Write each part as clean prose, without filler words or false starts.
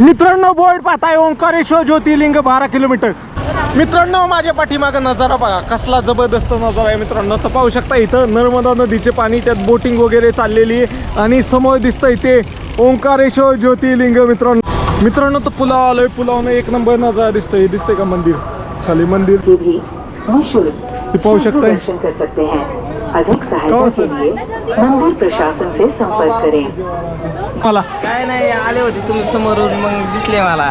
मित्रांनो बोर्ड पाहताय ओंकारेश्वर ज्योतिर्लिंग 12 किलोमीटर. मित्रांनो माझ्या पाठीमागं नजारा बघा कसला जबरदस्त नजारा आहे मित्रांनो. तर पाहू शकता इथं नर्मदा नदीचे पाणी त्यात बोटिंग वगैरे चाललेली आहे आणि समोर दिसतं इथे ओंकारेश्वर ज्योतिर्लिंग. मित्रांनो तर पुलावर आलोय. पुलावरून एक नंबर नजारा दिसतोय. दिसतंय का मंदिर खाली मंदिर ते पाहू शकताय. मंदिर प्रशासन से संपर्क करें. मला काय नाही आले होते तुम्ही समोरून मग दिसले मला.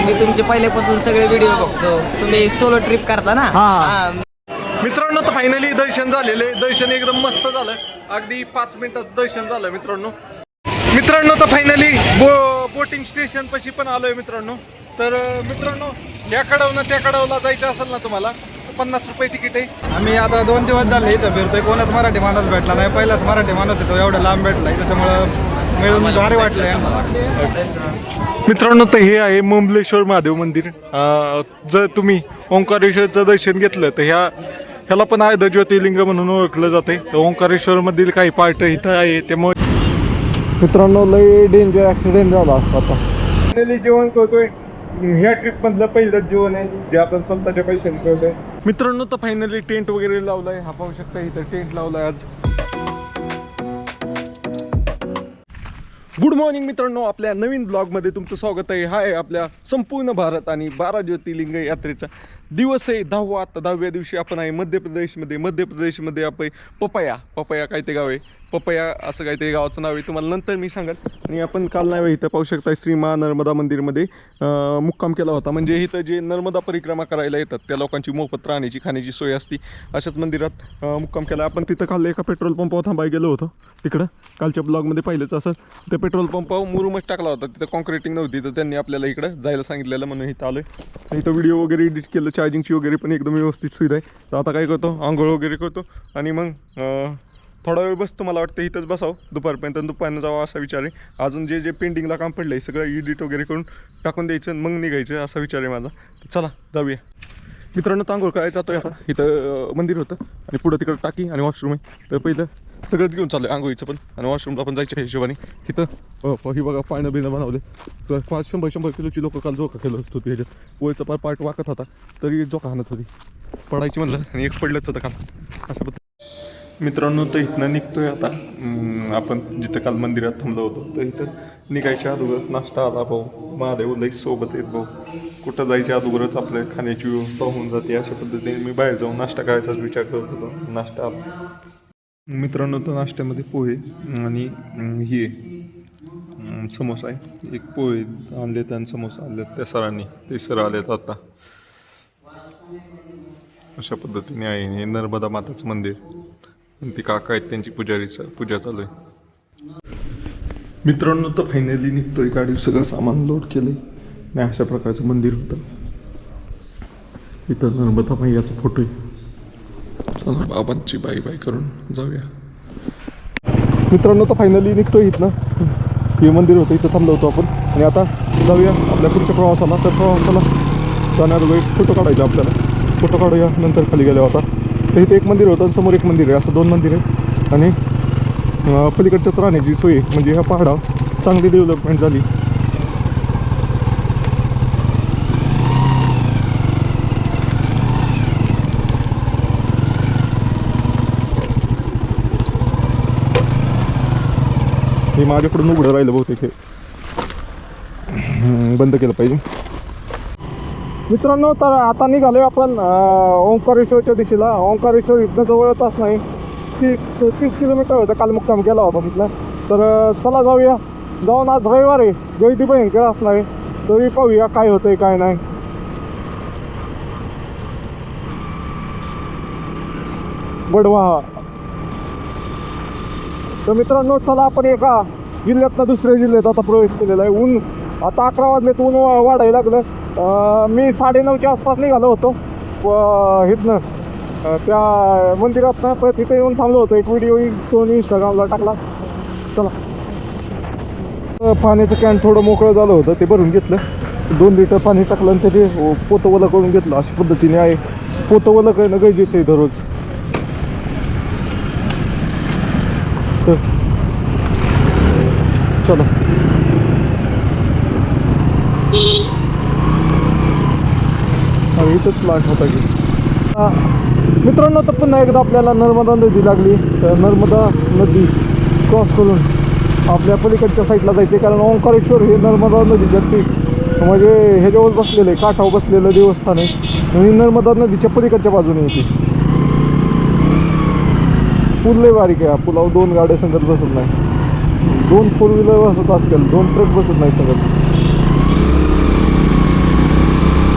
मी तुमचे पहिल्यापासून सगळे व्हिडिओ बघतो. तुम्ही सोलो ट्रिप करता ना. हा. मित्रांनो तर फायनली दर्शन झालेले. दर्शन एकदम मस्त झालं. अगदी 5 मिनिटात दर्शन झालं मित्रांनो. तर फायनली बोटिंग स्टेशन पाशी पण आलोय मित्रांनो. तर मित्रांनो या कडावनं त्या कडावला जायचं असेल ना तुम्हाला 50 रुपये तिकीट आहे. आम्ही आता 2 दिवस झाले इथं फिरतोय. कोणच मराठी माणूस भेटला नाही. पहिलाच मराठी माणूस येतो एवढा लांब भेटलाय. त्याच्यामुळं मिळून भारी वाटलंय. मित्रांनो तर हे आहे मुंबलेश्वर महादेव मंदिर. जर तुम्ही ओंकारेश्वरचं दर्शन घेतलं तर ह्याला पण आहे ज्योतिर्लिंग म्हणून ओळखलं जाते. तर ओंकारेश्वर मधील काही पार्ट इथं आहे. त्यामुळे मित्रांनो लय डेंजर ऍक्सिडेंट झाला असता. आता फायनली जेवण करतोय. ह्या ट्रिप मधलं पहिलं जेवण आहे जे आपण स्वतःच्या पैशाने करतोय. मित्रांनो तर फायनली टेंट वगैरे लावलाय. हा पाहू शकता इथं टेंट लावलाय आज. गुड मॉर्निंग मित्रांनो, आपल्या नवीन ब्लॉगमध्ये तुमचं स्वागत आहे. हा आहे आपल्या संपूर्ण भारत आणि 12 ज्योतिर्लिंग यात्रेचा दिवस आहे 10वा. आता 10व्या दिवशी आपण आहे मध्य प्रदेशमध्ये आपण पपया काय ते गाव आहे. पपया असं काय ते गावाचं नाव आहे. तुम्हाला नंतर मी सांगाल. आणि आपण काल नाही इथं पाहू शकता श्री नर्मदा मंदिरमध्ये मुक्काम केला होता. म्हणजे इथं जे नर्मदा परिक्रमा करायला येतात त्या लोकांची मोफत राहण्याची खाण्याची सोय असते. अशाच मंदिरात मुक्काम केला आपण. तिथं काल एका पेट्रोल पंपावर थांबायला गेलो होतो. तिकडं कालच्या ब्लॉगमध्ये पाहिलंच असं. त्या पेट्रोल पंपावर मुरुमच टाकला होता. तिथं कॉन्क्रिटिंग नव्हती. तर त्यांनी आपल्याला इकडं जायला सांगितलेलं म्हणून इथं आलो आहे. इथं व्हिडिओ वगैरे एडिट केलं. चार्जिंगची वगैरे पण एकदम व्यवस्थित सुविधा आहे. तर आता काय करतो आंघोळ वगैरे करतो आणि मग थोडा वेळ बसतो. मला वाटतं इथंच बसावं दुपारपर्यंत. दुपारनं जावं असा विचार आहे. अजून जे पेंडिंगला काम पडलं आहे सगळं एडिट वगैरे करून टाकून द्यायचं मग निघायचं असा विचार आहे माझा. तर चला जाऊया मित्रांनो. तांघोळ करायला जातो आहे आता. इथं मंदिर होतं आणि पुढं तिकडं टाकी आणि वॉशरूम आहे. तर पहिलं सगळंच घेऊन चालू आहे आंघोळीचं पण आणि वॉशरूमला पण जायच्या हिशोबाने. इथं ही बघा पाळणं बिणं बनवले. तर 100 किलोची लोकं काल जोखा खेळत होती. ह्याच्यात वरचा पार्ट वाकत होता तरी जोखा हाणत होती. पडायची म्हणलं आणि एक पडलंच होतं काल अशा पद्धती. मित्रांनो तर इथनं निघतोय आता. आपण जिथं काल मंदिरात थांबलो होतो तर इथं निघायच्या अगोदरच नाश्ता आला भाऊ. महादेव लई सोबत आहेत भाऊ. कुठं जायच्या अगोदरच आपल्या खाण्याची व्यवस्था होऊन जाते. अशा पद्धतीने मी बाहेर जाऊन नाश्ता करायचाच विचार करत होतो. नाश्ता आला मित्रांनो. तर नाश्त्यामध्ये पोहे आणि ही समोसा आहे. एक पोहे आणलेत आणि समोसा आणलेत त्या सरांनी. ते सर आलेत आता. अशा पद्धतीने आहे हे नर्मदा माताचं मंदिर. ती काका आहेत त्यांची पूजा चालू आहे. मित्रांनो तर फायनली निघतोय. गाडी सगळं सामान लोड केलंय आणि अशा प्रकारचं मंदिर होतं. इथं नर्मदा मैयाचा फोटो आहे. चला बाबांची बाय करून जाऊया. मित्रांनो तर फायनली निघतोय इथनं. हे मंदिर होतं इथं थांबलो होतो आपण आणि आता जाऊया आपल्या पुढच्या प्रवासाला. तर प्रवासाला जाणार एक फोटो काढायचा आपल्याला. फोटो काढूया नंतर खाली गेल्या होता. तर इथे एक मंदिर होतं आणि समोर एक मंदिर आहे. असं 2 मंदिर आहे आणि पलीकडच्याच राहण्याची सोय म्हणजे ह्या पहाडावर चांगली डेव्हलपमेंट झाली. हे माझ्याकडून उघडं राहिलं बहुतेक. हे बंद केलं पाहिजे. मित्रांनो तर आता निघालोय आपण ओंकारेश्वरच्या दिशेला. ओंकारेश्वर इथनं जवळच नाही 30 किलोमीटर होतं. काल मुक्काम केला होता तिथला. तर चला जाऊया. जाऊन आज रविवार आहे. गर्दी भयंकर असणार आहे. तरी पाहूया काय होतंय काय नाही. बडवा. तर मित्रांनो चला आपण एका जिल्ह्यातनं दुसऱ्या जिल्ह्यात आता प्रवेश केलेला आहे. ऊन आता 11 वाजलेत. ऊन वाढायला लागलं. मी 9:30च्या आसपास निघालो होतो इथनं त्या मंदिरात. परत तिथे येऊन थांबलो होतो. एक व्हिडिओ तो इंस्टाग्रामला टाकला. चला पाण्याचं कॅन थोडं मोकळं झालं होतं ते भरून घेतलं. 2 लिटर पाणी टाकलं आणि त्याचे पोतं ओलं करून घेतलं. अशा पद्धतीने आहे. पोतं ओलं करणं गरजेचं आहे दररोज. तर चला अरे इथंच प्लांट होता की मित्रांनो. तर पुन्हा एकदा आपल्याला नर्मदा नदी लागली. तर नर्मदा नदी क्रॉस करून आपल्या पलीकडच्या साईडला जायचे, कारण ओंकारेश्वर हे नर्मदा नदीच्या म्हणजे ह्याच्यावर बसलेलं आहे, काठावर बसलेलं देवस्थान आहे आणि नर्मदा नदीच्या पलीकडच्या बाजूने येते. पूल लय बारीक आहे. पुलावर 2 गाड्या संगत बसत नाही, 2 फोर व्हीलर बसत असतील, 2 ट्रक बसत नाही संगत.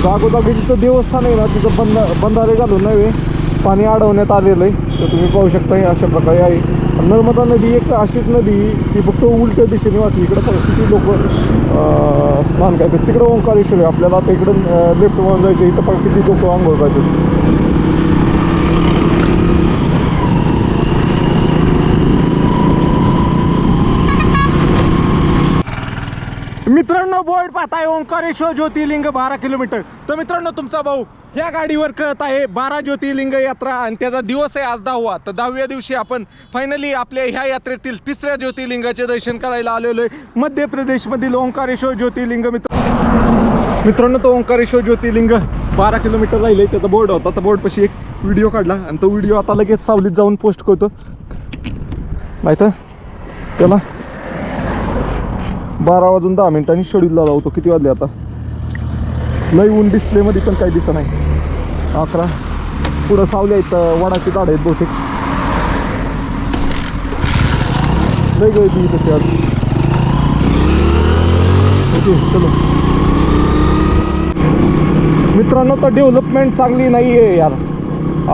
जागोजागी जिथं देवस्थान आहे ना तिथं बंधारे घालून नव्हे पाणी अडवण्यात आलेलं आहे. तर तुम्ही पाहू शकता हे अशा प्रकारे आहे. नर्मदा नदी एक अशीच नदी ती फक्त उलट्या दिशेने वाहते. इकडं किती लोक स्नान करतात. तिकडं ओंकारेश्वर आहे, आपल्याला आता इकडं लेफ्ट वळून जायचं. इथं पण किती लोक आंघोळ करतात. मित्रांनो बोर्ड पाहताय ओंकारेश्वर ज्योतिर्लिंग 12 किलोमीटर. तर मित्रांनो तुमचा भाऊ या गाडीवर कळत आहे 12 ज्योतिर्लिंग यात्रा आणि त्याचा दिवस आहे आज 10वा. तर 10व्या दिवशी आपण फायनली आपल्या ह्या यात्रेतील 3ऱ्या ज्योतिर्लिंगाचे दर्शन करायला आलेलो आहे मध्य प्रदेशमधील ओंकारेश्वर ज्योतिर्लिंग. मित्रांनो तो ओंकारेश्वर ज्योतिर्लिंग 12 किलोमीटर राहिले. त्याचा बोर्ड होता, तर बोर्डपाशी एक व्हिडिओ काढला आणि तो व्हिडिओ आता लगेच सावलीत जाऊन पोस्ट करतो. नाही तर त्याला 12:10 शेड्यूलला लावतो. किती वाजले आता? लई ऊन डिस्प्लेमध्ये पण काही दिसत नाही. 11 पुढं सावली आहेत, वडाची झाडं आहेत बहुतेक. लई गर्दी तशी आज. ओके चलो मित्रांनो. तर डेव्हलपमेंट चांगली नाही आहे यार.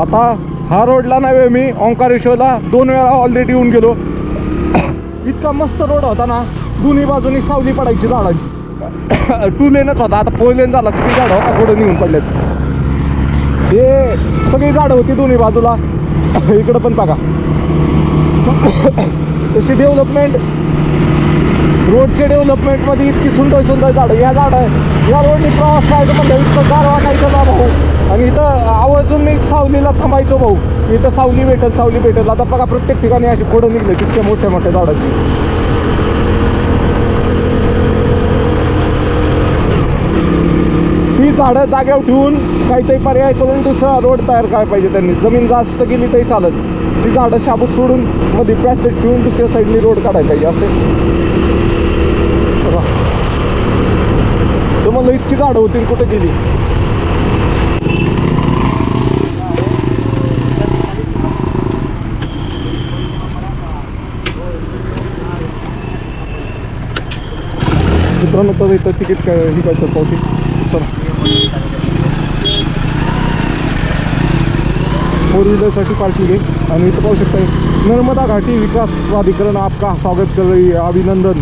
आता हा रोडला नाही, मी ओंकारेश्वरला 2 वेळा ऑलरेडी येऊन गेलो. इतका मस्त रोड होता ना, दोन्ही बाजूनी सावली पडायची झाडांची. 2 लेनच होता, आता 4 लेन झाला. सगळी झाडं होता पुढे निघून पडलेत. हे सगळी झाडं होती दोन्ही बाजूला. इकडं पण बघा तशी डेव्हलपमेंट. रोडच्या डेव्हलपमेंटमध्ये इतकी सुंदर सुंदर झाडं. या रोडने प्रवास करायचं म्हणजे इतकं गारवा नाही ना भाऊ. आणि इथं आवर्जून मी सावलीला थांबायचो भाऊ. इथं सावली भेटेल. आता बघा प्रत्येक ठिकाणी अशी पुढं निघले तितक्या मोठ्या मोठ्या झाडाची. ती झाडं जाग्यावर ठेवून काहीतरी पर्याय करून दुसरा रोड तयार करायला पाहिजे त्यांनी. जमीन जास्त गेली तरी चालत, ती झाडं शाबूत सोडून मध्ये पॅसेज ठेवून दुसऱ्या साईडनी रोड काढायला पाहिजे. असे तर मला इतकी झाडं होती कुठे गेली. मित्रांनो तर इथं तिकीट काय ही काय पावती. चला 4 व्हीलरसाठी पार्किंग आहे. आणि इथं पाहू शकता नर्मदा घाटी विकास प्राधिकरण आपका स्वागत कर रही है. अभिनंदन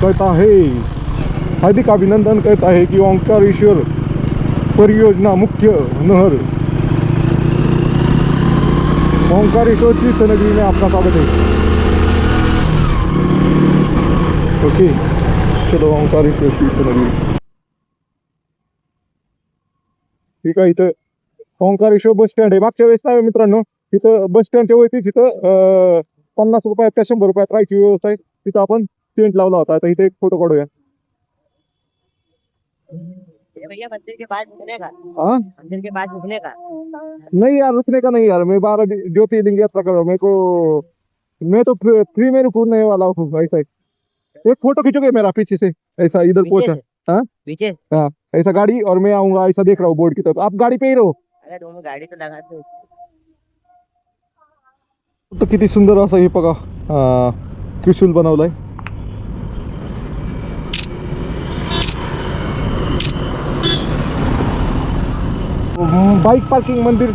कहता है, हार्दिक अभिनंदन कहता है कि ओंकारेश्वर परियोजना मुख्य नहर ओंकारेश्वर तीर्थनगरी में आपका स्वागत है. ओके चलो ओंकारेश्वर तीर्थनगरी. ठीक आहे. इथं ओंकारेश्वर बस स्टँड आहे. मागच्या वेळेस नाही मित्रांनो, तिथं बस स्टँडच्या वरतीच इथं 50 रुपयात त्या 100 रुपयात राहायची व्यवस्था आहे. तिथं आपण टेंट लावला होता. आता इथे एक फोटो काढूया. भैया मंदिर के पास रुकने का, हाँ मंदिर के पास रुकने का। नहीं यार, रुकने का नहीं यार. मैं 12 ज्योतिर्लिंग यात्रा कर रहा हूँ. मैं तो फ्री में रुकने वाला हूँ. ऐसा एक फोटो खींचोगे मेरा पीछे से, ऐसा इधर पहुंचा. हाँ पीछे हाँ ऐसा गाड़ी और मैं आऊंगा. ऐसा देख रहा हूँ बोर्ड की तरफ. आप गाड़ी पे ही रहो. अरे दोनों गाड़ी तो लगा दो। तर किती सुंदर असं हे बघा त्रिशूल बनवलंय. बाइक पार्किंग मंदिर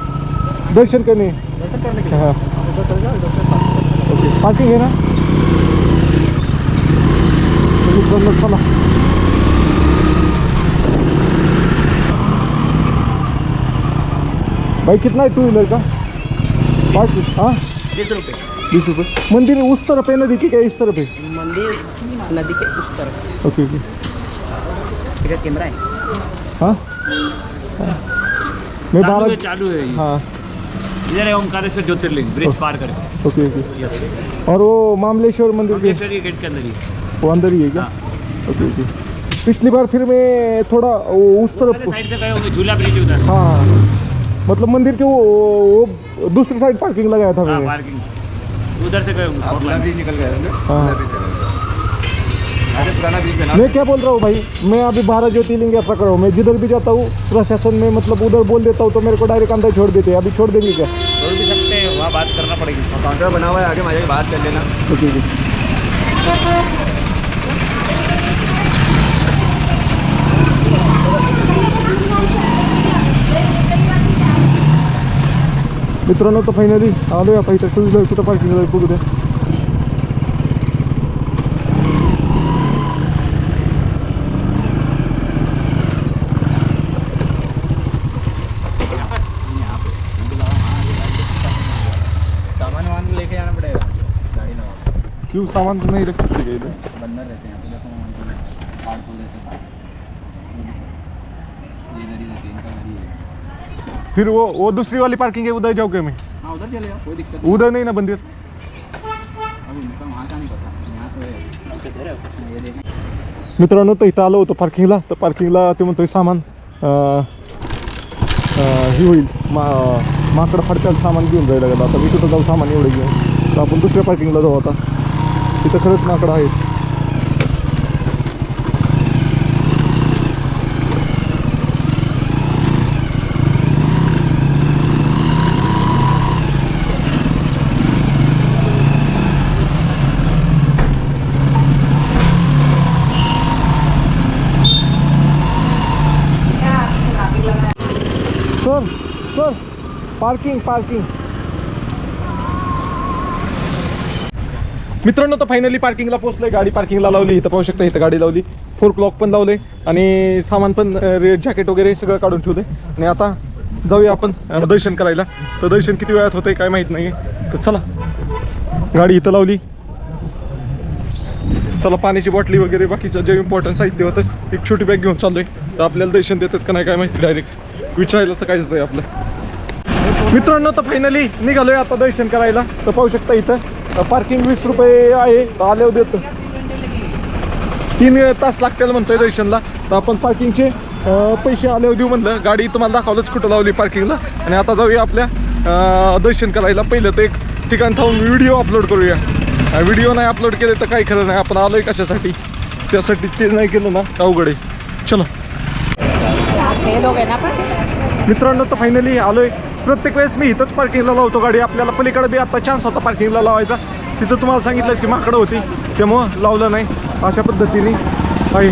दर्शन करने. हाँ ओके पार्किंग है ना. चला भाई कितना है 2 व्हीलर का? 5. हाँ 20 रुपये. 20 रुपये. मंदिर उस तरफ है नदी की क्या इस तरफ है? मंदिर नदी के उस तरफ. Okay okay. इधर कैमरा है. हाँ मैं 12 चालू है ये। हाँ इधर है ओंकारेश्वर ज्योतिर्लिंग ब्रिज पार करके. Okay okay. यस और वो मामलेश्वर मंदिर के ओंकारेश्वर गेट के अंदर ही. वो अंदर ही है क्या? हाँ. Okay okay. पिछली बार फिर मैं थोड़ा उस तरफ साइड से गए होंगे झूला ब्रिज उधर। हाँ मतलब मंदिर के वो दूसरी साइड पार्किंग लगाया था हाँ मैंने। पार्किंग उधर से गए होंगे आप फोर पूरा लाइन। ब्रिज निकल गए होंगे हाँ। पूरा ब्रिज से गए होंगे। अरे पुराना ब्रिज बना मैं क्या बोल रहा हूँ भाई, मैं अभी 12 ज्योतिर्लिंग यात्रा कर रहा हूँ। मैं जिधर भी जाता हूँ प्रशासन में मतलब उधर बोल देता हूँ तो मेरे को डायरेक्ट अंदर छोड़ देते हैं। अभी छोड़ देंगे क्या? छोड़ भी सकते हैं, वहाँ बात करना पड़ेगी। काउंटर बना हुआ है, आगे मजा बात कर लेना। ओके मित्रांनो तर फायनली आलोय आता इथं. टू व्हीलर कुठं पार्किंग झालं बघू द्या. सामान वामान लेके जाना पड़ेगा गाड़ी में। क्यों सामान तो नहीं रख सकते क्या इधर? बंदर रहते हैं यहाँ पे, देखो हार्ड पुल जैसे ये इधर ही रहती है, इनका घर ही है। फिर वो दूसरी वाली पार्किंग है उधर जाऊ क्या मैं? हाँ उधर चलेगा, कोई दिक्कत उधर नहीं ना मंदिर. अभी मतलब वहाँ का नहीं पता, यहाँ तो है। ये देखें मित्रांनो तर इथं आलो होतो पार्किंगला. तर पार्किंगला ते म्हणतोय सामान ही होईल माकडं फाडत्याला सामान घेऊन जायला लागलं. आता मी कुठं जाऊ सामान एवढं घेऊन? तर आपण दुसऱ्या पार्किंगला जाऊ आता. तिथं खरंच माकडं आहेत. Sir sir parking parking. मित्रांनो तर फायनली पार्किंगला पोहोचलोय. गाडी पार्किंगला लावली. इथं पाहू शकता, इथं गाडी लावली. 4 क्लॉक पण लावले आणि सामान पण जॅकेट वगैरे सगळं काढून ठेवले. आणि आता जाऊया आपण दर्शन करायला. तर दर्शन किती वेळात होतंय काय माहीत नाही. तर चला, गाडी इथं लावली. चला, पाण्याची बॉटली वगैरे बाकीचं जे इम्पॉर्टंट साहित्य होतं एक छोटी बॅग घेऊन चाललोय. तर आपल्याला दर्शन देतात का नाही काय माहिती. डायरेक्ट विचारायला तर काहीच नाही आपलं. मित्रांनो तर फायनली निघालोय आता दर्शन करायला. तर पाहू शकता इथं पार्किंग 20 रुपये आहे. तर आल्यावर देतो. 3 तास लागतील म्हणतोय दर्शनला. तर आपण पार्किंगचे पैसे आल्यावर देऊ म्हणलं. गाडी तुम्हाला दाखवलंच कुठं लावली पार्किंगला. आणि आता जाऊया आपल्या दर्शन करायला. पहिलं तर एक ठिकाण थांबून व्हिडिओ अपलोड करूया. व्हिडिओ नाही अपलोड केले तर काही खरं नाही. आपण आलोय कशासाठी, त्यासाठी ते नाही केलं ना अवघड आहे. चलो मित्रांनो तर फायनली आलोय. प्रत्येक वेळेस मी इथंच पार्किंगला लावतो गाडी. आपल्याला पलीकडे बी आता चान्स होता पार्किंगला लावायचा. तिथं तुम्हाला सांगितलंच की माकडं होती त्यामुळं लावलं नाही. अशा पद्धतीने आहे.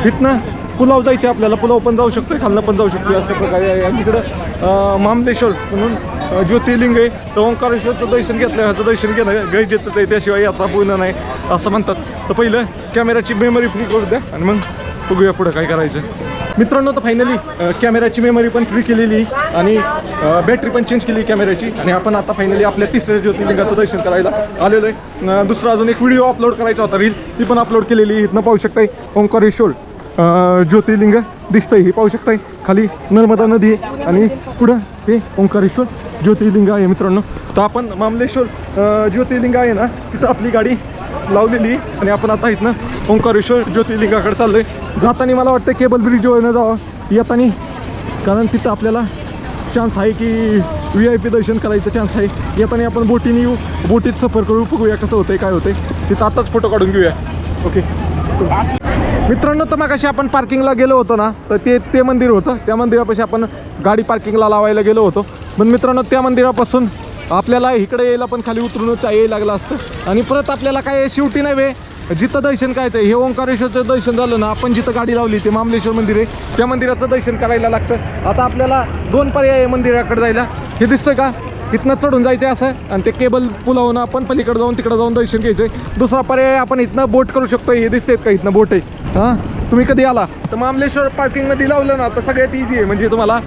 इथनं पुलाव जायचे आपल्याला. पुलाव पण जाऊ शकतो, खालनं पण जाऊ शकतो. अशा प्रकारे आहे. आणि इकडं मामलेश्वर म्हणून ज्योतिर्लिंग आहे. तर ओंकारेश्वरचं दर्शन घेतलं, ह्याचं दर्शन घेणं गरजेचंच आहे. त्याशिवाय यात्रा पूर्ण नाही असं म्हणतात. तर पहिलं कॅमेराची मेमरी फ्री करू द्या आणि मग बघूया पुढं काय करायचं. मित्रांनो तर फायनली कॅमेराची मेमरी पण फ्री केलेली आणि बॅटरी पण चेंज केली कॅमेऱ्याची. आणि आपण आता फायनली आपल्या तिसऱ्या ज्योतिर्लिंगाचं दर्शन करायला आलेलो आहे. दुसरा अजून एक व्हिडिओ अपलोड करायचा होता, रील, ती पण अपलोड केलेली. इथनं पाहू शकताय ओंकारेश्वर ज्योतिर्लिंग दिसतंय. हे पाहू शकताय खाली नर्मदा नदी आहे आणि पुढं हे ओंकारेश्वर ज्योतिर्लिंग आहे मित्रांनो. तर आपण मामलेश्वर ज्योतिर्लिंग आहे ना तिथं आपली गाडी लावलेली आणि आपण आता इथनं ओंकारेश्वर ज्योतिर्लिंगाकडे चाललोय. जाताना मला वाटतं केबल ब्रिजवरनं जावं येताना, कारण तिथं आपल्याला चान्स आहे की VIP दर्शन करायचं चान्स आहे. येताना आपण बोटीने येऊ, बोटीत सफर करू, बघूया कसं होतंय काय होतंय. तिथं आताच फोटो काढून घेऊया. ओके मित्रांनो, तर मग अशी आपण पार्किंगला गेलो होतो ना, तर ते मंदिर होतं. त्या मंदिरापाशी आपण गाडी पार्किंगला लावायला गेलो होतो. पण मित्रांनो त्या मंदिरापासून आपल्याला इकडे यायला पण खाली उतरूनच यायला लागलं असतं. आणि परत आपल्याला काय शेवटी नाही वे जिथं दर्शन करायचं आहे. हे ओंकारेश्वरचं दर्शन झालं ना, आपण जिथं गाडी लावली ते मामलेश्वर मंदिर आहे, त्या मंदिराचं दर्शन करायला लागतं. आता आपल्याला 2 पर्याय आहे मंदिराकडे जायला. हे दिसतोय का, इथनं चढून जायचं असं आणि ते केबल पुलावून आपण पलीकडे जाऊन तिकडे जाऊन दर्शन घ्यायचं आहे. दुसरा पर्याय आपण इथनं बोट करू शकतो. हे दिसतेत का, इथनं बोट आहे. हां, तुम्ही कधी आला तर मामलेश्वर पार्किंगमध्ये लावलं ना तर सगळ्यात इझी आहे. म्हणजे तुम्हाला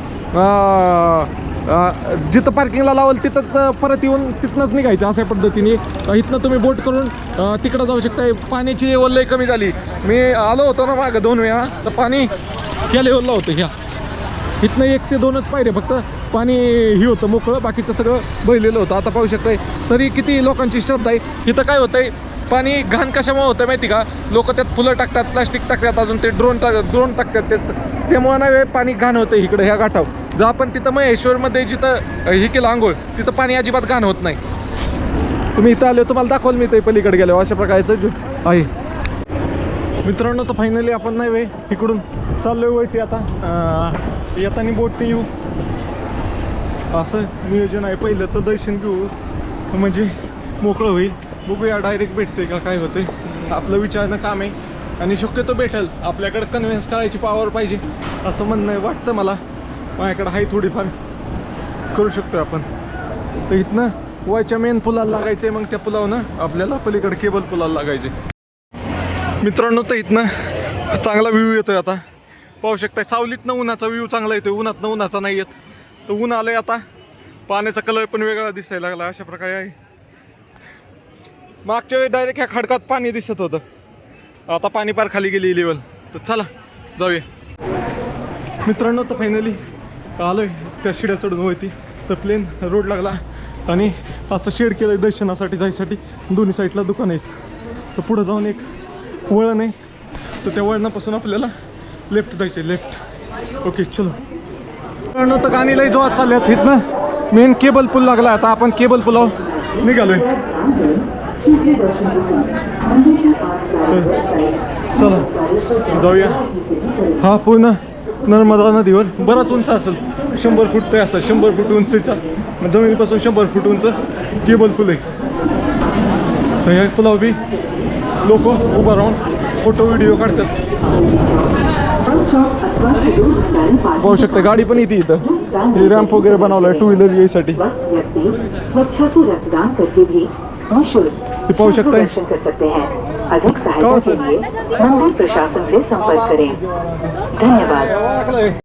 जिथं पार्किंगला लावल तिथंच परत येऊन तिथनंच निघायचं अशा पद्धतीने. इथनं तुम्ही बोट करून तिकडं जाऊ शकता. पाण्याची लेवल लई कमी झाली. मी आलो होतो ना मागं 2 वेळा, तर पाणी ह्या लेवलला होतं. ह्या इथनं 1 ते 2च पायऱ्या फक्त पाणी ही होतं मोकळं, बाकीचं सगळं बहिलेलं होतं. आता पाहू शकताय तरी किती लोकांची श्रद्धा आहे. इथं काय होतंय, पाणी घाण कशामुळे होतं माहिती का? लोक त्यात फुलं टाकतात, प्लास्टिक टाकतात, अजून ते ड्रोन टाकतात त्यामुळे नाही पाणी घाण होतं इकडे ह्या घाटावर. जर आपण तिथं महेश्वरमध्ये जिथं हे केलं आंघोळ, तिथं पाणी अजिबात घाण होत नाही. तुम्ही इथं आले तुम्हाला दाखवलं मी ते पलीकडे गेलो अशा प्रकारचं आहे. मित्रांनो तर फायनली आपण नाही वे इकडून चाललोय वरती आता. येताना बोटने येऊ असं नियोजन आहे. पहिलं तर दर्शन घेऊ म्हणजे मोकळं होईल. बघूया डायरेक्ट भेटते का काय होते. आपलं विचारणं काम आहे आणि शक्यतो भेटेल. आपल्याकडे कन्व्हिन्स करायची पॉवर पाहिजे असं म्हणणं वाटतं मला. माझ्याकडे आहे थोडीफार, करू शकतो आपण. तर इथनं वायच्या मेन पुलाला लागायचं आहे, मग त्या पुलावनं आपल्याला पलीकडे केबल पुलाला लागायचे. मित्रांनो तर इथनं चांगला व्ह्यू येतोय आता. पाहू शकताय सावलीतनं उन्हाचा व्ह्यू चांगला येतोय, उन्हातनं उन्हाचा नाही येत. तर ऊन आलंय आता, पाण्याचा कलर पण वेगळा दिसायला लागला. अशा प्रकारे आहे. मागच्या वेळी डायरेक्ट ह्या खडकात पाणी दिसत होतं, आता पाणी पार खाली गेली लेवल. तर चला जाऊया. मित्रांनो तर फायनली आलोय त्या शिड्या चढून होती. तर प्लेन रोड लागला आणि असं शेड केलं आहे दर्शनासाठी जायसाठी. दोन्ही साईडला दुकान आहेत. तर पुढं जाऊन एक वळण आहे, तर त्या वळणापासून आपल्याला लेफ्ट जायचं आहे, लेफ्ट. ओके चलो. मित्रांनो तर गाणी लई जोरात चालल्यात. इथनं मेन केबल पूल लागला. आता आपण केबल पुलावर निघालोय. चला जाऊया. हा पूर्ण नर्मदा नदीवर बराच उंच असेल, 100 फूट ते असेल, 100 फूट उंचीचा, जमिनीपासून 100 फूट उंच केबल पूल आहे. तर ह्या पुलावर बी लोक उभं राहून फोटो व्हिडिओ काढतात. पाहू शकता गाडी पण येते इथं. हे रॅम्प वगैरे बनवलाय टू व्हीलर यायसाठी. पाहू शकताय. अधिक सहायता के लिए मंदिर प्रशासन से संपर्क करें. धन्यवाद.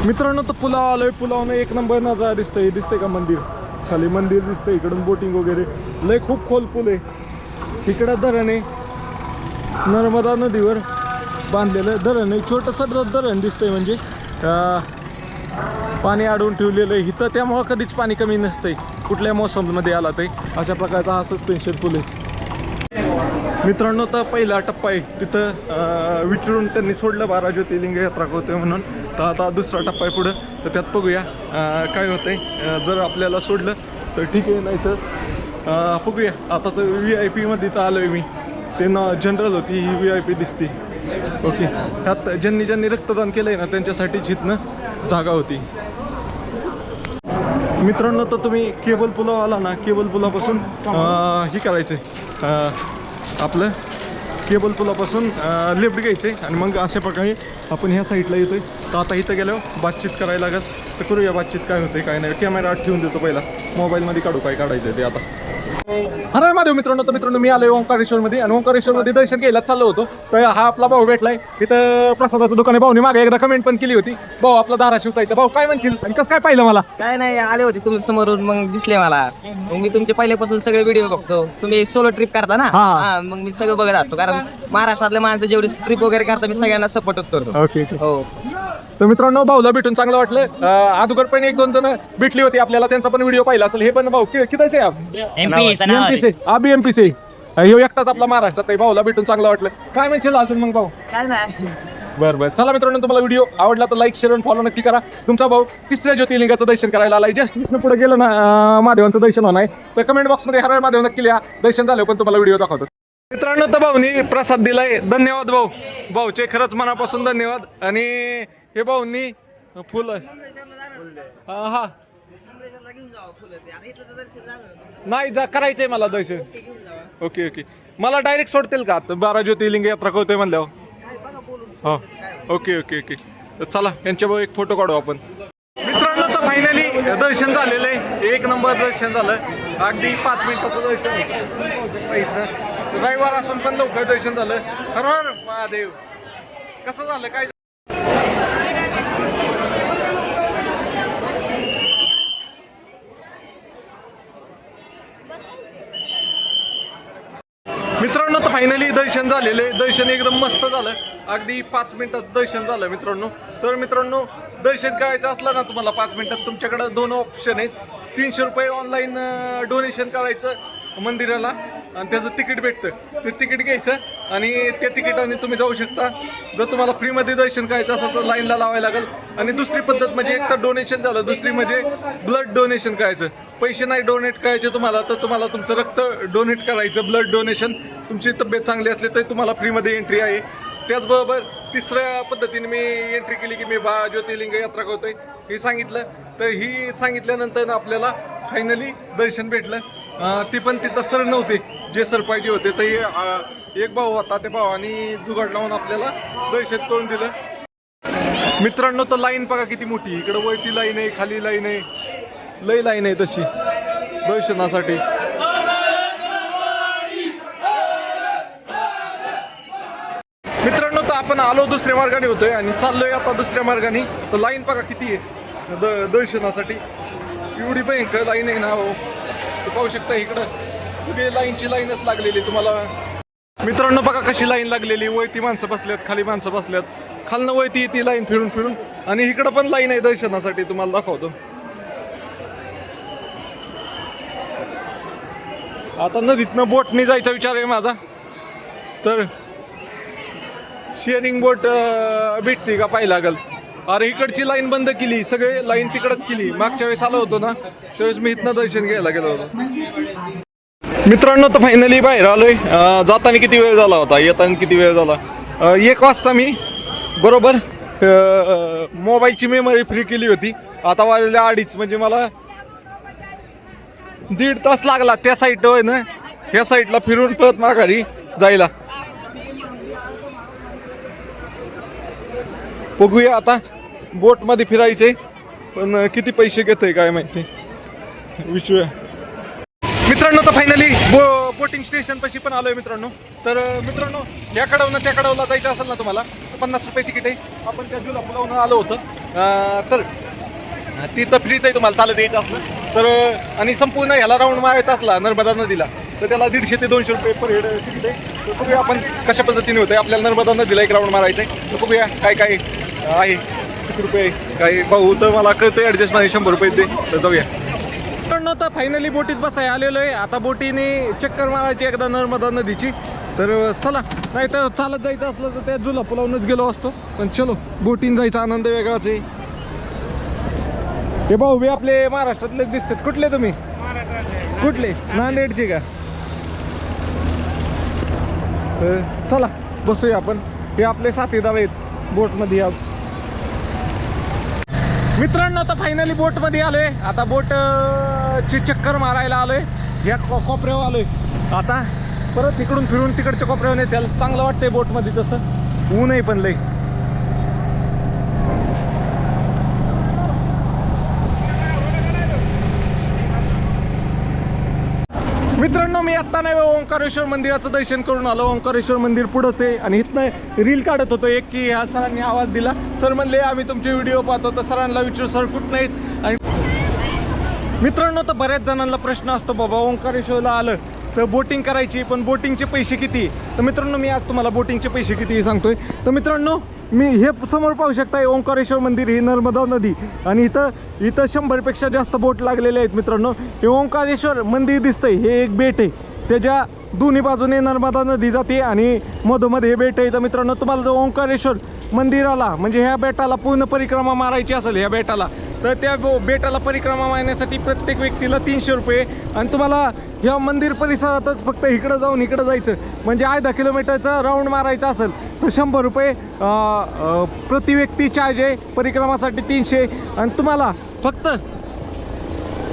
मित्रांनो तर पुलाव आलोय. पुलावनं एक नंबर नजारा दिसतोय. दिसतंय का मंदिर? खाली मंदिर दिसतंय. इकडून बोटिंग वगैरे लय खूप खोल पूल आहे. इकडं धरण आहे, नर्मदा नदीवर बांधलेलं धरण आहे. छोटंसं धरण दिसतंय, म्हणजे पाणी अडवून ठेवलेलं आहे इथं. त्यामुळं कधीच पाणी कमी नसतंय कुठल्या मोसममध्ये आला ते. अशा प्रकारचा हा सस्पेन्शन पूल आहे. मित्रांनो तर पहिला टप्पा आहे तिथं विचारून त्यांनी सोडलं 12 ज्योतिर्लिंग यात्रा होते म्हणून. तर आता दुसरा टप्पा आहे पुढं. तर त्यात बघूया काय होतंय. जर आपल्याला सोडलं तर ठीक आहे, नाही तर बघूया. आता तर VIP मध्ये तर आलो आहे मी. ते ना जनरल होती, ही VIP दिसती. ओके. ह्यात ज्यांनी रक्तदान केलं आहे ना त्यांच्यासाठीच इथनं जागा होती. मित्रांनो तर तुम्ही केबल पुलावर आला ना, केबल पुलापासून हे करायचं आहे, आपलं केबल पुलापासून लेफ्ट घ्यायचं आहे आणि मग अशा प्रकारे आपण ह्या साईडला येतोय. तर आता इथं गेल्यावर बातचीत करायला लागत. तर करूया बातचीत, काय होते काय नाही. कॅमेरा ठेवून देतो पहिला, मोबाईलमध्ये काढू काय काढायचं आहे ते आता. हर महादेव. मित्रांनो मी आलोय ओंकारेश्वरमध्ये आणि ओंकारेश्वरमध्ये दर्शन घ्यायला चाललो होतो. तर हा आपला भाऊ भेटलाय इथं. प्रसादाचं दुकान आहे. भाऊने मागे एकदा कमेंट पण केली होती, भाऊ आपला धाराशिवचा इथं. भाऊ काय म्हणशील आणि कसं काय पाहिलं मला? काय नाही, आले होते तुम्ही समोरून, मग दिसले मला. मग मी तुमचे पहिल्यापासून सगळे व्हिडिओ बघतो. तुम्ही सोलो ट्रिप करता ना, हा, मग मी सगळं बघत असतो. कारण महाराष्ट्रातल्या माणसं जेवढी ट्रिप वगैरे करता, मी सगळ्यांना सपोर्टच करतो. ओके. हो. तर मित्रांनो भाऊला भेटून चांगलं वाटलं. अगोदर पण 1-2 जण भेटली होती आपल्याला, त्यांचा पण व्हिडिओ पाहिला असेल. हे पण भाऊ किती से MP से अभी MP से ह्यो एकटाच आपला महाराष्ट्रात आहे. भाऊला भेटून चांगलं वाटलं. काय म्हणशील अजून मग भाऊ? काय नाही. बरं चला मित्रांनो, तुम्हाला व्हिडिओ आवडला तर लाईक शेअर आणि फॉलो नक्की करा. तुमचा भाऊ 3ऱ्या ज्योतिर्लिंगाचं दर्शन करायला आलाय. जस्ट इथनं पुढे गेलं ना महादेवांचं दर्शन होणार आहे. तर कमेंट बॉक्समध्ये हर हर महादेव नक्की लिहा. दर्शन झालं पण तुम्हाला व्हिडिओ दाखवतो. मित्रांनो तर भाऊनी प्रसाद दिलाय, धन्यवाद भाऊ. भाऊचे खरंच मनापासून धन्यवाद. आणि हे भाऊनी फुलं हा नाही जा करायचंय मला दर्शन. ओके ओके, मला डायरेक्ट सोडतील का आता 12 ज्योतिर्लिंग यात्रा करतोय म्हणल्यावर? हो ओके ओके ओके, तर चला यांच्याबरोबर एक फोटो काढू आपण. मित्रांनो तर फायनली दर्शन झालेलं आहे, 1 नंबर दर्शन झालं. अगदी 5 मिनिटाचं दर्शन इथं. रविवार असून पण लवकर दर्शन झालं. हर हर महादेव. कसं झालं काय? मित्रांनो तर फायनली दर्शन झालेलं आहे. दर्शन एकदम मस्त झालं, अगदी 5 मिनिटात दर्शन झालं मित्रांनो. तर मित्रांनो दर्शन करायचं असलं ना तुम्हाला 5 मिनिटात, तुमच्याकडे 2 ऑप्शन आहेत. 300 रुपये ऑनलाईन डोनेशन करायचं मंदिराला आणि त्याचं तिकीट भेटतं. ते तिकीट घ्यायचं आणि त्या तिकिटाने तुम्ही जाऊ शकता. जर तुम्हाला फ्रीमध्ये दर्शन करायचं असेल तर लाईनला लावायला लागेल. आणि दुसरी पद्धत म्हणजे एक तर डोनेशन झालं, दुसरी म्हणजे ब्लड डोनेशन करायचं. पैसे नाही डोनेट करायचे तुम्हाला, तर तुम्हाला तुमचं रक्त डोनेट करायचं, ब्लड डोनेशन. तुमची तब्येत चांगली असली तर तुम्हाला फ्रीमध्ये एंट्री आहे. त्याचबरोबर तिसऱ्या पद्धतीने मी एंट्री केली की मी 12 ज्योतिर्लिंग यात्रा करतोय हे सांगितलं. तर ही सांगितल्यानंतर आपल्याला फायनली दर्शन भेटलं. ती पण तिथं सर नव्हते जे सर पाहिजे होते. तर एक भाऊ होता, त्या भावानी जुगाड लावून आपल्याला दर्शन करून दिलं. मित्रांनो तर लाईन बघा किती मोठी, इकडं वरती लाईन आहे, खाली लाईन आहे, लई लाईन आहे तशी दर्शनासाठी. मित्रांनो तर आपण आलो दुसऱ्या मार्गाने होतोय आणि चाललोय आता दुसऱ्या मार्गाने. तर लाईन बघा किती आहे दर्शनासाठी, एवढी भयंकर लाईन आहे ना हो. पाहू शकता इकडं सगळी लाईनची लाईनच लागलेली तुम्हाला. मित्रांनो बघा कशी लाईन लागलेली, वरती माणसं बसल्यात, खाली माणसं बसल्यात, खालनं वरती ती लाईन फिरून फिरून. आणि इकडं पण लाईन आहे दर्शनासाठी, तुम्हाला दाखवतो. आता नदीतनं बोटने जायचा विचार आहे माझा. तर शेअरिंग बोट भेटते का पाहायला लागल. अरे इकडची लाईन बंद केली, सगळे लाईन तिकडच केली. मागच्या वेळेस आलो होतो ना त्यावेळेस मी इथनं दर्शन घ्यायला गेलो होतो. मित्रांनो तर फायनली बाहेर आलोय. जाताना किती वेळ झाला होता, येताना किती वेळ झाला. 1 वाजता मी बरोबर मोबाईलची मेमरी फ्री केली होती. आता वाजले 2:30, म्हणजे मला 1.5 तास लागला त्या साईड ना ह्या साईडला फिरून परत माघारी जायला. बघूया आता बोटमध्ये फिरायचे, पण किती पैसे घेतोय काय माहिती, विचारूया. मित्रांनो तर फायनली बोटिंग स्टेशन पाशी पण आलोय मित्रांनो. तर मित्रांनो या कडवनं त्या कडवला जायचं असेल ना तुम्हाला 50 रुपये तिकीट आहे. आपण त्या जुला पुलावून आलो होतं. तर तिथं फ्रीच आहे तुम्हाला चालत यायचं असलं तर. आणि संपूर्ण ह्याला राऊंड मारायचा असला नर्मदा नदीला तर त्याला 150 ते 200 रुपये पर हेड तिकीट आहे. तर बघूया आपण कशा पद्धतीने होतंय. आपल्याला नर्मदा नदीला एक राऊंड मारायचं आहे. तर बघूया काय काय आहे, किती रुपये काय. भाऊ तर मला कळतंय ॲडजस्ट मध्ये 100 रुपये दे. तर जाऊया. मित्रांनो तर फायनली बोटीत बसाय आलेलो आहे. आता बोटीने चक्कर मारायची एकदा नर्मदा नदीची. तर चला, नाही तर चालत जायचं असलं तर त्या जुला पुलावूनच गेलो असतो. पण चलो, बोटीने जायचा आनंद वेगळाच आहे. हे भाऊ बी आपले महाराष्ट्रातले दिसतात. कुठले तुम्ही? कुठले? नांदेडचे का? चला बसूया आपण. हे आपले साथीदार आहेत बोटमध्ये आज. मित्रांनो आता फायनली बोटमध्ये आलोय. आता बोट ची चक्कर मारायला आलोय. ह्या कोपऱ्यावर आलोय. आता परत इकडून फिरून तिकडच्या कोपऱ्यावर येते. त्याला चांगलं वाटतंय बोटमध्ये, तसं ऊन आहे पण लई. मित्रांनो मी आत्ता नाही ओंकारेश्वर मंदिराचं दर्शन करून आलो. ओंकारेश्वर मंदिर पुढंच आहे. आणि इथनं रील काढत होतो एक, की ह्या सरांनी आवाज दिला. सर म्हणले आम्ही तुमचे व्हिडिओ पाहतो. तर सरांना विचारू सर कुठं नाहीत. आणि मित्रांनो तर बऱ्याच जणांना प्रश्न असतो, बाबा ओंकारेश्वरला आलं तर बोटिंग करायची, पण बोटिंगचे पैसे किती. तर मित्रांनो मी आज तुम्हाला बोटिंगचे पैसे किती सांगतोय. तर मित्रांनो मी हे समोर पाहू शकता, ओंकारेश्वर मंदिर ही नर्मदा नदी. आणि इथं 100पेक्षा जास्त बोट लागलेले आहेत. मित्रांनो हे ओंकारेश्वर मंदिर दिसतंय, हे एक बेट आहे. त्याच्या दोन्ही बाजूने नर्मदा नदी जाते आणि मधोमध हे बेट आहे. तर मित्रांनो तुम्हाला जर ओंकारेश्वर मंदिराला म्हणजे ह्या बेटाला पूर्ण परिक्रमा मारायची असेल ह्या बेटाला, तर त्या बेटाला परिक्रमा मारण्यासाठी प्रत्येक व्यक्तीला 300 रुपये. आणि तुम्हाला ह्या मंदिर परिसरातच फक्त इकडं जाऊन इकडं जायचं म्हणजे अर्धा किलोमीटरचा राऊंड मारायचा असेल तर 100 रुपये प्रति व्यक्ती चार्ज आहे. परिक्रमासाठी 300. आणि तुम्हाला फक्त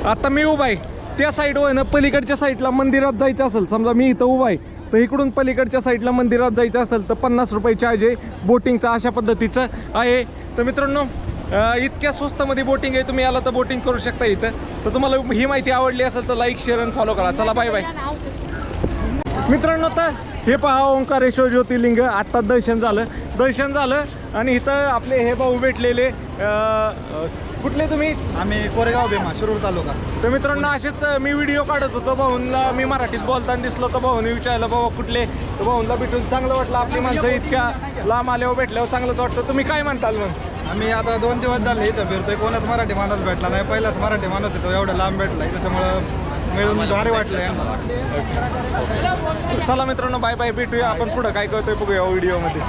आता मी उभा आहे त्या साईडवर ना पलीकडच्या साईडला मंदिरात जायचं असेल, समजा मी इथं उभा आहे तर इकडून पलीकडच्या साईडला मंदिरात जायचं असेल तर 50 रुपये चार्ज आहे बोटिंगचा. अशा पद्धतीचं आहे. तर मित्रांनो इतक्या स्वस्तामध्ये बोटिंग आहे, तुम्ही आला तर बोटिंग करू शकता इथं. तर तुम्हाला ही माहिती आवडली असेल तर लाईक शेअर आणि फॉलो करा. चला बाय बाय मित्रांनो. तर हे पहा ओंकारेश्वर ज्योतिर्लिंग आत्ता दर्शन झालं आणि इथं आपले हे भाऊ भेटलेले. कुठले तुम्ही? आम्ही कोरेगाव भीमा शिरूर तालुका. तर मित्रांनो असेच मी व्हिडिओ काढत होतो, भाऊंला मी मराठीत बोलताना दिसलो तर भाऊने विचारलं बाबा कुठले, तर भाऊंला भेटून चांगलं वाटलं. आपली माणसं इतक्या लांब आल्यावर भेटल्यावर चांगलंच वाटतं. तुम्ही काय म्हणताल मग? आम्ही आता 2 दिवस झाले इथं फिरतोय, कोणाच मराठी माणूस भेटला नाही. पहिलाच मराठी माणूस येतो एवढं लांब भेटला, त्याच्यामुळं मिळून भारी वाटलंय. चला मित्रांनो बाय बाय, भेटूया आपण पुढं काय करतोय बघूया व्हिडिओमध्ये.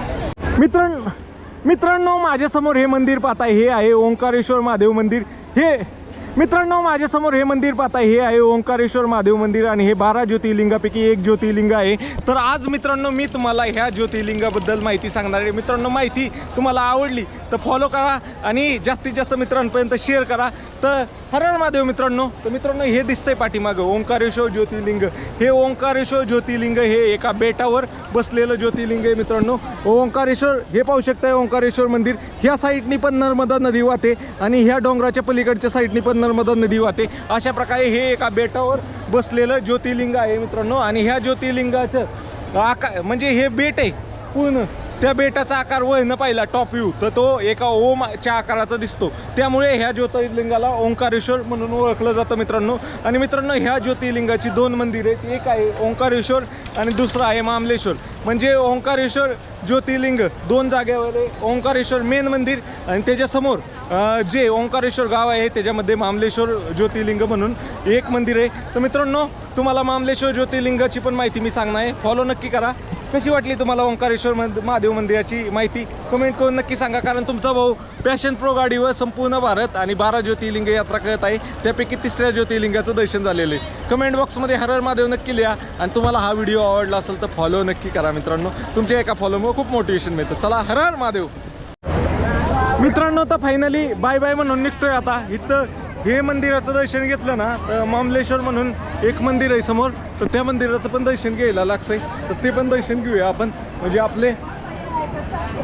मित्रांनो माझ्यासमोर हे मंदिर पाहताय, हे आहे ओंकारेश्वर महादेव मंदिर. हे मित्रांनो माझ्यासमोर हे मंदिर पाहताय, हे आहे ओंकारेश्वर महादेव मंदिर आणि हे 12 ज्योतिर्लिंगापैकी एक ज्योतिर्लिंग आहे. तर आज मित्रांनो मी तुम्हाला ह्या ज्योतिर्लिंगाबद्दल माहिती सांगणार आहे. मित्रांनो माहिती तुम्हाला आवडली तर फॉलो करा आणि जास्तीत जास्त मित्रांपर्यंत शेअर करा. तर हर हर महादेव मित्रांनो. तर मित्रांनो हे दिसतंय पाठीमागं ओंकारेश्वर ज्योतिर्लिंग. हे ओंकारेश्वर ज्योतिर्लिंग हे एका बेटावर बसलेलं ज्योतिर्लिंग आहे मित्रांनो. ओंकारेश्वर हे पाहू शकताय ओंकारेश्वर मंदिर. ह्या साईडनी पण नर्मदा नदी वाहते आणि ह्या डोंगराच्या पलीकडच्या साईडनी पण नर्मदा नदी वाहते. अशा प्रकारे हे एका बेटावर बसलेलं ज्योतिर्लिंग आहे मित्रांनो. आणि ह्या ज्योतिर्लिंगाचं आकार म्हणजे हे बेट आहे पूर्ण, त्या बेटाचा आकार वळणं पाहिला टॉप व्ह्यू तर तो एका ओमच्या आकाराचा दिसतो. त्यामुळे ह्या ज्योतिर्लिंगाला ओंकारेश्वर म्हणून ओळखलं जातं मित्रांनो. आणि मित्रांनो ह्या ज्योतिर्लिंगाची 2 मंदिर आहेत, एक आहे ओंकारेश्वर आणि दुसरं आहे मामलेश्वर. म्हणजे ओंकारेश्वर ज्योतिर्लिंग 2 जागेवर आहे. ओंकारेश्वर मेन मंदिर आणि त्याच्यासमोर जे ओंकारेश्वर गाव आहे त्याच्यामध्ये मामलेश्वर ज्योतिर्लिंग म्हणून एक मंदिर आहे. तर मित्रांनो तुम्हाला मामलेश्वर ज्योतिर्लिंगाची पण माहिती मी सांगणार आहे, फॉलो नक्की करा. कशी वाटली तुम्हाला ओंकारेश्वर महादेव मंदिराची माहिती कमेंट करून नक्की सांगा. कारण तुमचा भाऊ पॅशन प्रो गाडीवर संपूर्ण भारत आणि 12 ज्योतिर्लिंग यात्रा करत आहे, त्यापैकी 3ऱ्या ज्योतिर्लिंगाचं दर्शन झालेलं आहे. कमेंट बॉक्समध्ये हर हर महादेव नक्की लिहा आणि तुम्हाला हा व्हिडिओ आवडला असेल तर फॉलो नक्की करा मित्रांनो. तुमच्या एका फॉलोमुळे खूप मोटिवेशन मिळतं. चला हर हर महादेव मित्रांनो. तर फायनली बाय बाय म्हणून निघतोय आता. इथं हे मंदिराचं दर्शन घेतलं ना तर मामलेश्वर म्हणून एक मंदिर आहे समोर, तर त्या मंदिराचं पण दर्शन घ्यायला लागतंय. तर ते पण दर्शन घेऊया आपण, म्हणजे आपले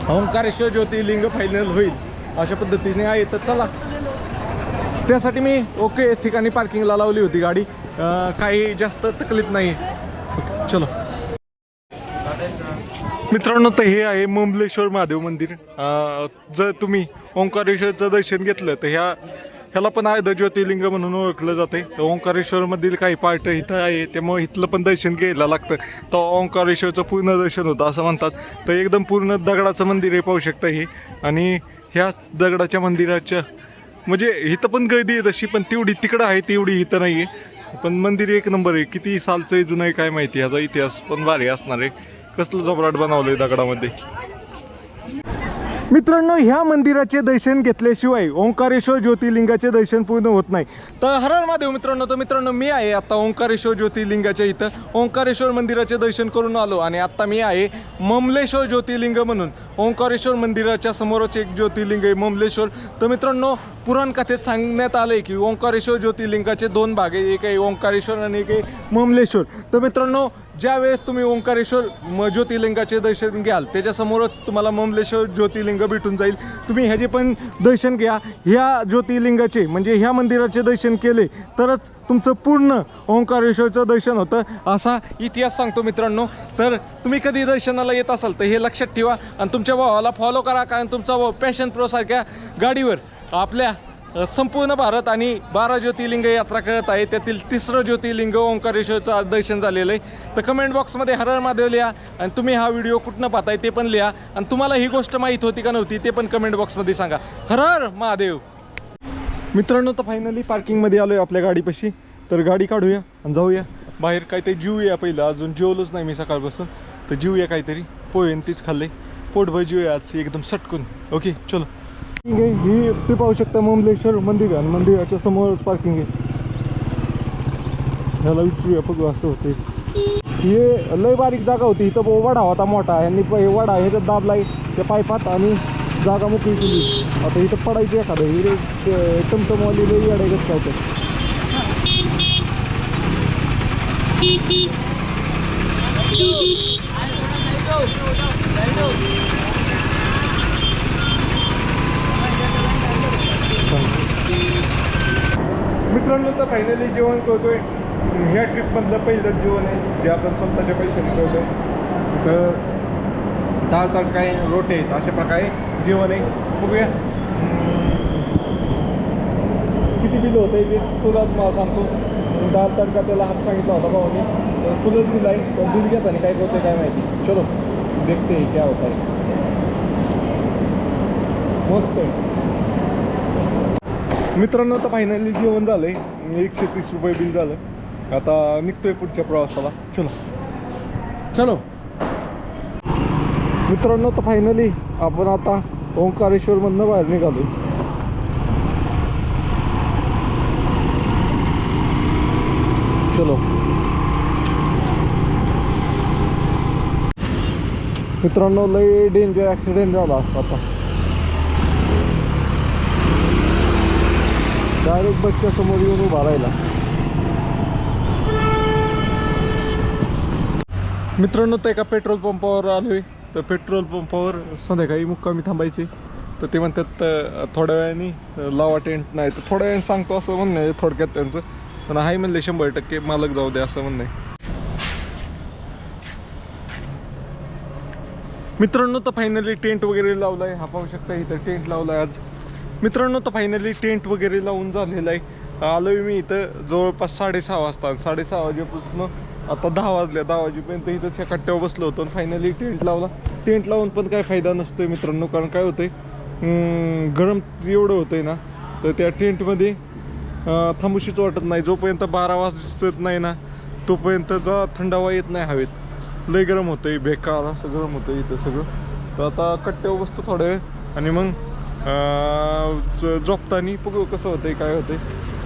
ओंकारेश्वर ज्योतिर्लिंग फायनल होईल अशा पद्धतीने आहे. तर चला त्यासाठी मी ओके ठिकाणी पार्किंगला लावली होती गाडी, काही जास्त तकलीफ नाही. चलो मित्रांनो. तर हे आहे मामलेश्वर महादेव मंदिर. जर तुम्ही ओंकारेश्वरचं दर्शन घेतलं तर ह्याला पण आहे ज्योतिर्लिंग म्हणून ओळखलं जाते. तर ओंकारेश्वरमधील काही पार्ट इथं आहे, त्यामुळे इथलं पण दर्शन घ्यायला लागतं. तर ओंकारेश्वरचं पूर्ण दर्शन होतं असं म्हणतात. तर एकदम पूर्ण दगडाचं मंदिर आहे पाहू शकता हे. आणि ह्याच दगडाच्या मंदिराच्या म्हणजे इथं पण गर्दी आहे तशी, पण तेवढी तिकडं आहे तेवढी इथं नाही आहे. पण मंदिर एक नंबर आहे. किती सालचं जुनं आहे काय माहिती, ह्याचा इतिहास पण भारी असणार आहे. कसलं जबराट बनवलं आहे दगडामध्ये. मित्रांनो ह्या मंदिराचे दर्शन घेतल्याशिवाय ओंकारेश्वर ज्योतिर्लिंगाचे दर्शन पूर्ण होत नाही. तर हर हर महादेव मित्रांनो. तर मित्रांनो मी आहे आता ओंकारेश्वर ज्योतिर्लिंगाच्या इथं. ओंकारेश्वर मंदिराचे दर्शन करून आलो आणि आत्ता मी आहे मामलेश्वर ज्योतिर्लिंग म्हणून. ओंकारेश्वर मंदिराच्या समोरच एक ज्योतिर्लिंग आहे मामलेश्वर. तर मित्रांनो पुराण कथेत सांगण्यात आलं आहे की ओंकारेश्वर ज्योतिर्लिंगाचे 2 भाग आहे, एक आहे ओंकारेश्वर आणि एक आहे मामलेश्वर. तर मित्रांनो ज्यावेळेस तुम्ही ओंकारेश्वर ज्योतिर्लिंगाचे दर्शन घ्याल त्याच्यासमोरच तुम्हाला मामलेश्वर ज्योतिर्लिंग भेटून जाईल. तुम्ही ह्याचे पण दर्शन घ्या. ह्या ज्योतिर्लिंगाचे म्हणजे ह्या मंदिराचे दर्शन केले तरच तुमचं पूर्ण ओंकारेश्वरचं दर्शन होतं असा इतिहास सांगतो मित्रांनो. तर तुम्ही कधी दर्शनाला येत असाल तर हे लक्षात ठेवा आणि तुमच्या भावाला फॉलो करा. कारण तुमचा भाऊ पॅशन प्रोसारख्या गाडीवर आपल्या संपूर्ण भारत आणि 12 ज्योतिर्लिंग यात्रा करत आहे. त्यातील 3रं ज्योतिर्लिंग ओंकारेश्वरचं आज दर्शन झालेलं आहे. तर कमेंट बॉक्समध्ये हर हर महादेव लिहा आणि तुम्ही हा व्हिडिओ कुठनं पाहताय ते पण लिहा. आणि तुम्हाला ही गोष्ट माहीत होती का नव्हती ते पण कमेंट बॉक्समध्ये सांगा. हर हर महादेव मित्रांनो. तर फायनली पार्किंगमध्ये आलो आहे आपल्या गाडीपाशी. तर गाडी काढूया आणि जाऊया बाहेर. काहीतरी जेवूया पहिलं, अजून जेवलोच नाही मी सकाळपासून. तर जेवूया काहीतरी, पोहेन तीच खाल्ले, पोटभर जेवूया आज एकदम सटकून. ओके चलो. ही ते पाहू शकता मामलेश्वर मंदिर आणि मंदिराच्या समोरच पार्किंग आहे. ह्याला विचारूया बघू असं होते. हे लय बारीक जागा होती इथं, वडा होता मोठा, यांनी वडा ह्याच्यात दाबलाय त्या पायपात आणि जागा मोकळी केली. आता इथं पडायची एखादं हिरे टमटमवाली लई अडायचं काय तर. मित्रांनो तर फायनली जेवण करतोय. ह्या ट्रिपमधलं पहिलं जेवण आहे जे आपण स्वतःच्या पैशाने करतोय. तर डाळ तडका आहे, रोटे आहेत, अशा प्रकारे जेवण आहे. बघूया किती बिल होतं आहे ते सुद्धा मला सांगतो. डाळ तडका त्याला हात सांगितला होता भावाने, तर तुलाच दिला आहे. तर बिल घेताना काय करतोय काय माहिती. चलो देखते है क्या होता है. मस्त आहे मित्रांनो. तर फायनली जेवण झालं आहे, 130 रुपये बिल झालं. आता निघतोय पुढच्या प्रवासाला. चलो मित्रांनो. तर फायनली आपण आता ओंकारेश्वरमधनं बाहेर निघालो. चलो मित्रांनो, लय डेंजर ॲक्सिडेंट झाला असता. आता डायरेक्ट बसच्या समोर येऊन उभा राहिला. मित्रांनो तर एका पेट्रोल पंपावर आलोय. तर पेट्रोल पंपावर संध्याकाळी मुक्कामी थांबायचे. तर ते म्हणतात थोड्या वेळाने लावा टेंट, नाही तर थोड्या वेळाने सांगतो असं म्हणणं आहे थोडक्यात त्यांचं. पण आहे म्हणले 100% मालक जाऊ दे असं म्हणणं आहे. मित्रांनो तर फायनली टेंट वगैरे लावला आहे. हा पाहू शकता इथं टेंट लावला आहे आज. मित्रांनो तर फायनली टेंट वगैरे लावून झालेलं आहे. आलो आहे मी इथं जवळपास 6:30 वाजता. 6:30 वाजेपासून आता 10 वाजल्या. 10 वाजेपर्यंत इथं त्या कट्ट्यावर बसलो होतो आणि फायनली टेंट लावला. टेंट लावून पण काय फायदा नसतोय मित्रांनो, कारण काय होतंय गरम एवढं होतंय ना, तर त्या टेंटमध्ये थांबूशीच वाटत नाही. जोपर्यंत 12 वाजत नाही ना तोपर्यंत थंडावा येत नाही हवेत. लय गरम होतंय, बेकार असं गरम होतं इथं सगळं. तर आता कट्ट्यावर बसतो थोड्या वेळ आणि मग झोपतानी बघू कसं होतंय काय होतंय.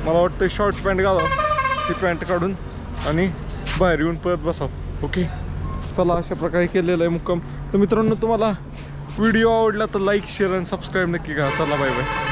मला वाटतं शॉर्ट पॅन्ट घालावं, ती पॅन्ट काढून आणि बाहेर येऊन परत बसावं. ओके चला, अशा प्रकारे केलेलं आहे मुक्काम. तर मित्रांनो तुम्हाला व्हिडिओ आवडला तर लाईक शेअर आणि सबस्क्राईब नक्की करा. चला बाय बाय.